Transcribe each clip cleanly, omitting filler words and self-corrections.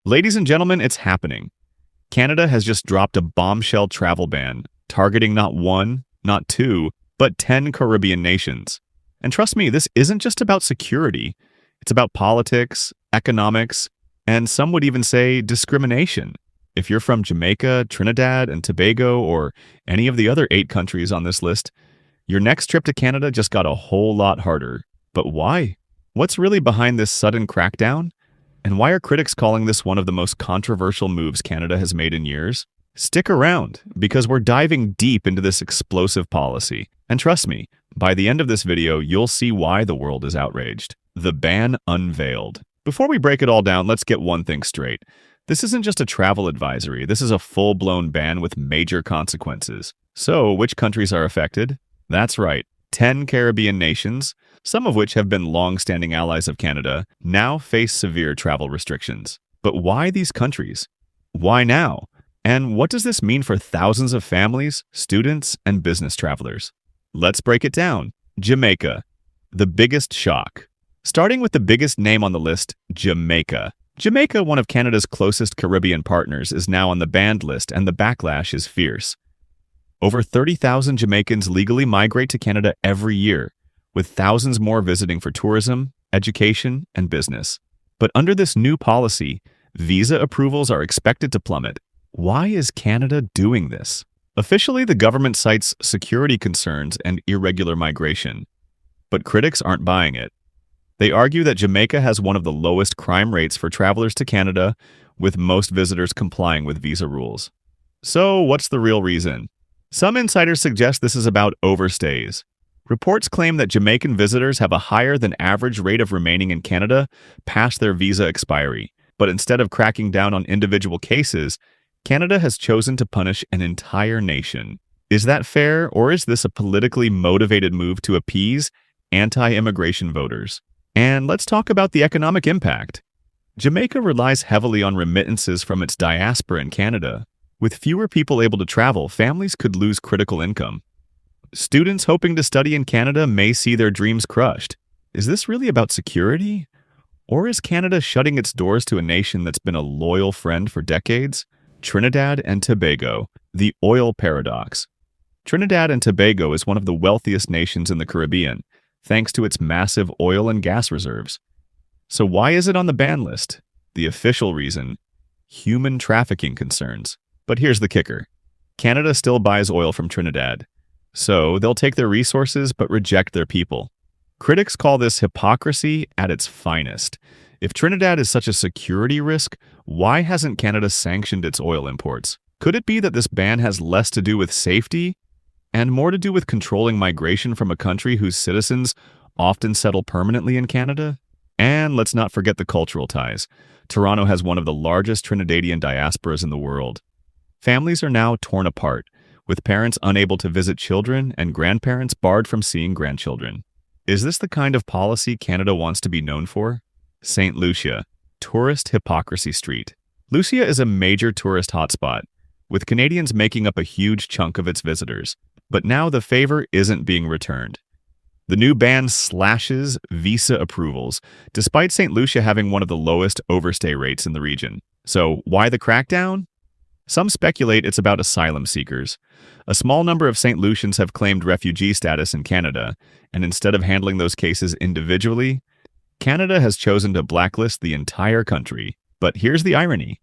Ladies and gentlemen, it's happening. Canada has just dropped a bombshell travel ban, targeting not one, not two, but 10 Caribbean nations. And trust me, this isn't just about security. It's about politics, economics, and some would even say discrimination. If you're from Jamaica, Trinidad and Tobago, or any of the other 8 countries on this list, your next trip to Canada just got a whole lot harder. But why? What's really behind this sudden crackdown? And why are critics calling this one of the most controversial moves Canada has made in years? Stick around, because we're diving deep into this explosive policy. And trust me, by the end of this video, you'll see why the world is outraged. The ban unveiled. Before we break it all down, let's get one thing straight. This isn't just a travel advisory. This is a full-blown ban with major consequences. So, which countries are affected? That's right, 10 Caribbean nations, some of which have been long-standing allies of Canada, now face severe travel restrictions. But why these countries? Why now? And what does this mean for thousands of families, students, and business travelers? Let's break it down. Jamaica. The biggest shock. Starting with the biggest name on the list, Jamaica. Jamaica, one of Canada's closest Caribbean partners, is now on the banned list, and the backlash is fierce. Over 30,000 Jamaicans legally migrate to Canada every year, with thousands more visiting for tourism, education, and business. But under this new policy, visa approvals are expected to plummet. Why is Canada doing this? Officially, the government cites security concerns and irregular migration, but critics aren't buying it. They argue that Jamaica has one of the lowest crime rates for travelers to Canada, with most visitors complying with visa rules. So, what's the real reason? Some insiders suggest this is about overstays. Reports claim that Jamaican visitors have a higher than average rate of remaining in Canada past their visa expiry. But instead of cracking down on individual cases, Canada has chosen to punish an entire nation. Is that fair, or is this a politically motivated move to appease anti-immigration voters? And let's talk about the economic impact. Jamaica relies heavily on remittances from its diaspora in Canada. With fewer people able to travel, families could lose critical income. Students hoping to study in Canada may see their dreams crushed. Is this really about security? Or is Canada shutting its doors to a nation that's been a loyal friend for decades? Trinidad and Tobago, the oil paradox. Trinidad and Tobago is one of the wealthiest nations in the Caribbean, thanks to its massive oil and gas reserves. So why is it on the ban list? The official reason: human trafficking concerns. But here's the kicker. Canada still buys oil from Trinidad, so they'll take their resources but reject their people. Critics call this hypocrisy at its finest. If Trinidad is such a security risk, why hasn't Canada sanctioned its oil imports? Could it be that this ban has less to do with safety and more to do with controlling migration from a country whose citizens often settle permanently in Canada? And let's not forget the cultural ties. Toronto has one of the largest Trinidadian diasporas in the world. Families are now torn apart, with parents unable to visit children and grandparents barred from seeing grandchildren. Is this the kind of policy Canada wants to be known for? St. Lucia, tourist hypocrisy street. Lucia is a major tourist hotspot, with Canadians making up a huge chunk of its visitors. But now the favor isn't being returned. The new ban slashes visa approvals, despite St. Lucia having one of the lowest overstay rates in the region. So why the crackdown? Some speculate it's about asylum seekers. A small number of St. Lucians have claimed refugee status in Canada, and instead of handling those cases individually, Canada has chosen to blacklist the entire country. But here's the irony.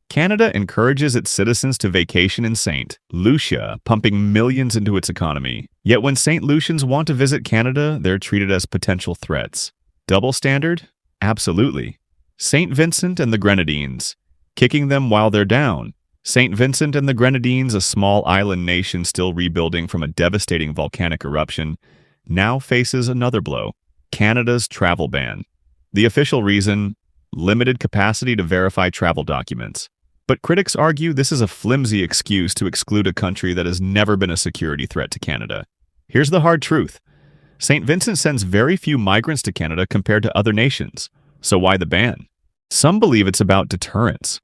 Canada encourages its citizens to vacation in St. Lucia, pumping millions into its economy. Yet when St. Lucians want to visit Canada, they're treated as potential threats. Double standard? Absolutely. St. Vincent and the Grenadines, kicking them while they're down. St. Vincent and the Grenadines, a small island nation still rebuilding from a devastating volcanic eruption, now faces another blow: Canada's travel ban. The official reason: limited capacity to verify travel documents. But critics argue this is a flimsy excuse to exclude a country that has never been a security threat to Canada. Here's the hard truth. St. Vincent sends very few migrants to Canada compared to other nations. So why the ban? Some believe it's about deterrence.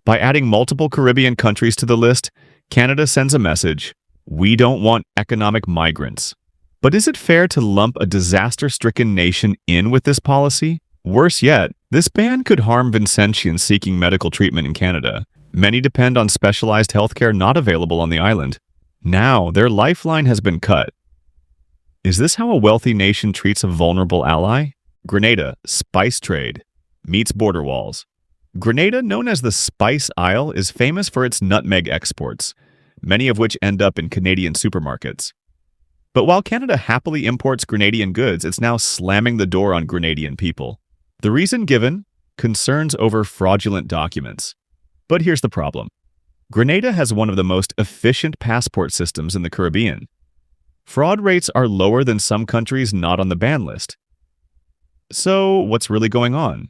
By adding multiple Caribbean countries to the list, Canada sends a message: we don't want economic migrants. But is it fair to lump a disaster-stricken nation in with this policy? Worse yet, This ban could harm Vincentians seeking medical treatment in Canada. Many depend on specialized healthcare not available on the island. Now, their lifeline has been cut. Is this how a wealthy nation treats a vulnerable ally? Grenada, spice trade, meets border walls. Grenada, known as the Spice Isle, is famous for its nutmeg exports, many of which end up in Canadian supermarkets. But while Canada happily imports Grenadian goods, it's now slamming the door on Grenadian people. The reason given? Concerns over fraudulent documents. But here's the problem. Grenada has one of the most efficient passport systems in the Caribbean. Fraud rates are lower than some countries not on the ban list. So, what's really going on?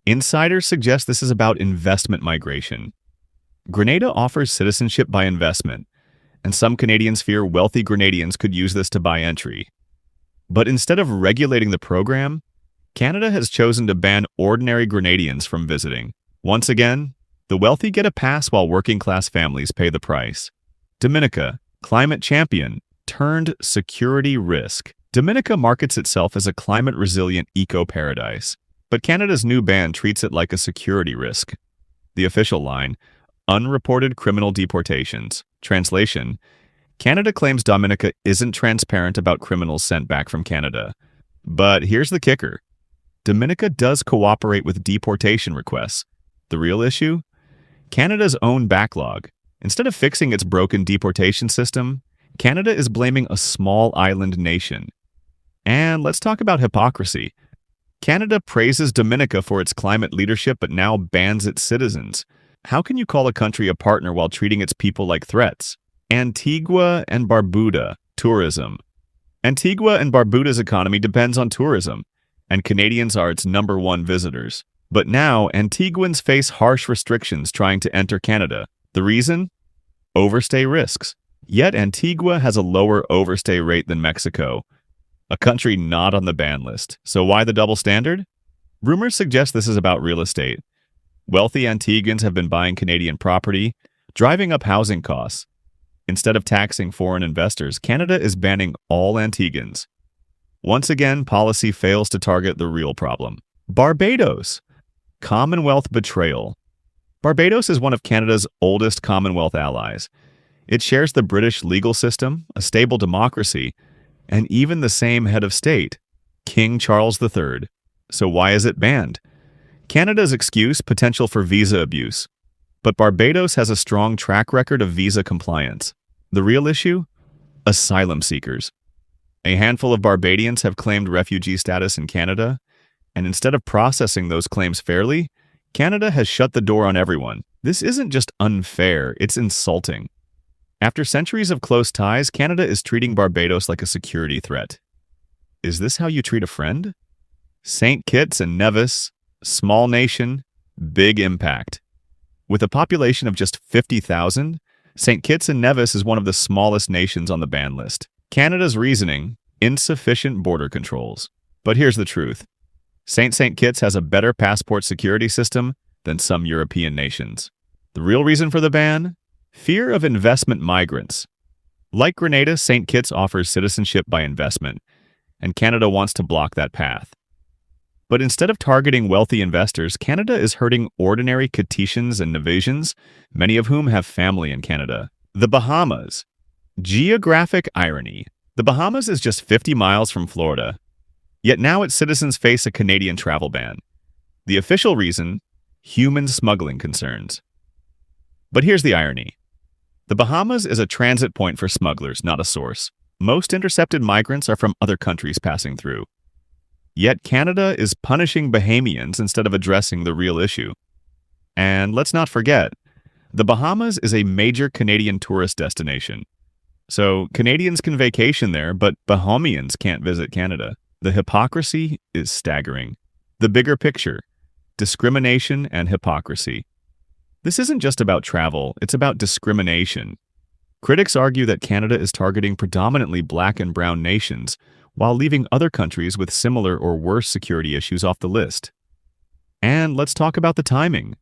Insiders suggest this is about investment migration. Grenada offers citizenship by investment, and some Canadians fear wealthy Grenadians could use this to buy entry. But instead of regulating the program, Canada has chosen to ban ordinary Grenadians from visiting. Once again, the wealthy get a pass while working-class families pay the price. Dominica, climate champion, turned security risk. Dominica markets itself as a climate-resilient eco-paradise, but Canada's new ban treats it like a security risk. The official line, unreported criminal deportations. Translation, Canada claims Dominica isn't transparent about criminals sent back from Canada. But here's the kicker. Dominica does cooperate with deportation requests. The real issue? Canada's own backlog. Instead of fixing its broken deportation system, Canada is blaming a small island nation. And let's talk about hypocrisy. Canada praises Dominica for its climate leadership but now bans its citizens. How can you call a country a partner while treating its people like threats? Antigua and Barbuda, tourism. Antigua and Barbuda's economy depends on tourism, and Canadians are its #1 visitors. But now, Antiguans face harsh restrictions trying to enter Canada. The reason? Overstay risks. Yet Antigua has a lower overstay rate than Mexico, a country not on the ban list. So why the double standard? Rumors suggest this is about real estate. Wealthy Antiguans have been buying Canadian property, driving up housing costs. Instead of taxing foreign investors, Canada is banning all Antiguans. Once again, policy fails to target the real problem. Barbados. Commonwealth betrayal. Barbados is one of Canada's oldest Commonwealth allies. It shares the British legal system, a stable democracy, and even the same head of state, King Charles III. So why is it banned? Canada's excuse, potential for visa abuse. But Barbados has a strong track record of visa compliance. The real issue? Asylum seekers. A handful of Barbadians have claimed refugee status in Canada, and instead of processing those claims fairly, Canada has shut the door on everyone. This isn't just unfair, it's insulting. After centuries of close ties, Canada is treating Barbados like a security threat. Is this how you treat a friend? St. Kitts and Nevis, small nation, big impact. With a population of just 50,000, St. Kitts and Nevis is one of the smallest nations on the ban list. Canada's reasoning, insufficient border controls. But here's the truth. St. Kitts has a better passport security system than some European nations. The real reason for the ban? Fear of investment migrants. Like Grenada, St. Kitts offers citizenship by investment, and Canada wants to block that path. But instead of targeting wealthy investors, Canada is hurting ordinary Kittitians and Nevisians, many of whom have family in Canada. The Bahamas. Geographic irony. The Bahamas is just 50 miles from Florida, yet now its citizens face a Canadian travel ban. The official reason? Human smuggling concerns. But here's the irony. The Bahamas is a transit point for smugglers, not a source. Most intercepted migrants are from other countries passing through. Yet Canada is punishing Bahamians instead of addressing the real issue. And let's not forget, the Bahamas is a major Canadian tourist destination. So Canadians can vacation there, but Bahamians can't visit Canada. The hypocrisy is staggering. The bigger picture, discrimination and hypocrisy. This isn't just about travel, it's about discrimination. Critics argue that Canada is targeting predominantly black and brown nations, while leaving other countries with similar or worse security issues off the list. And let's talk about the timing.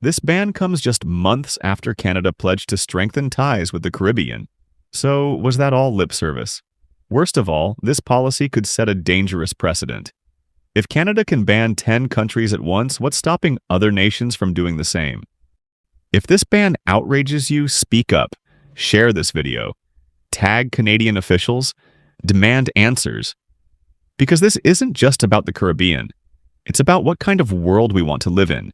This ban comes just months after Canada pledged to strengthen ties with the Caribbean. So, was that all lip service? Worst of all, this policy could set a dangerous precedent. If Canada can ban 10 countries at once, what's stopping other nations from doing the same? If this ban outrages you, speak up. Share this video. Tag Canadian officials. Demand answers. Because this isn't just about the Caribbean. It's about what kind of world we want to live in.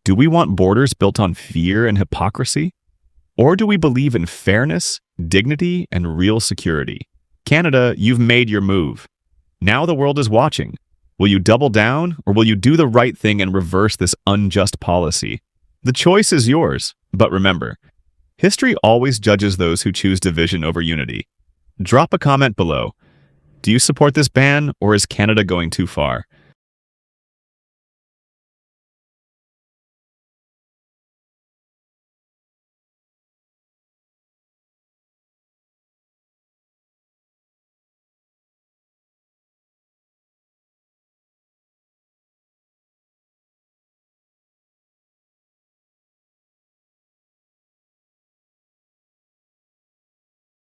Do we want borders built on fear and hypocrisy? Or do we believe in fairness, dignity, and real security? Canada, you've made your move. Now the world is watching. Will you double down, or will you do the right thing and reverse this unjust policy? The choice is yours, but remember, history always judges those who choose division over unity. Drop a comment below. Do you support this ban, or is Canada going too far?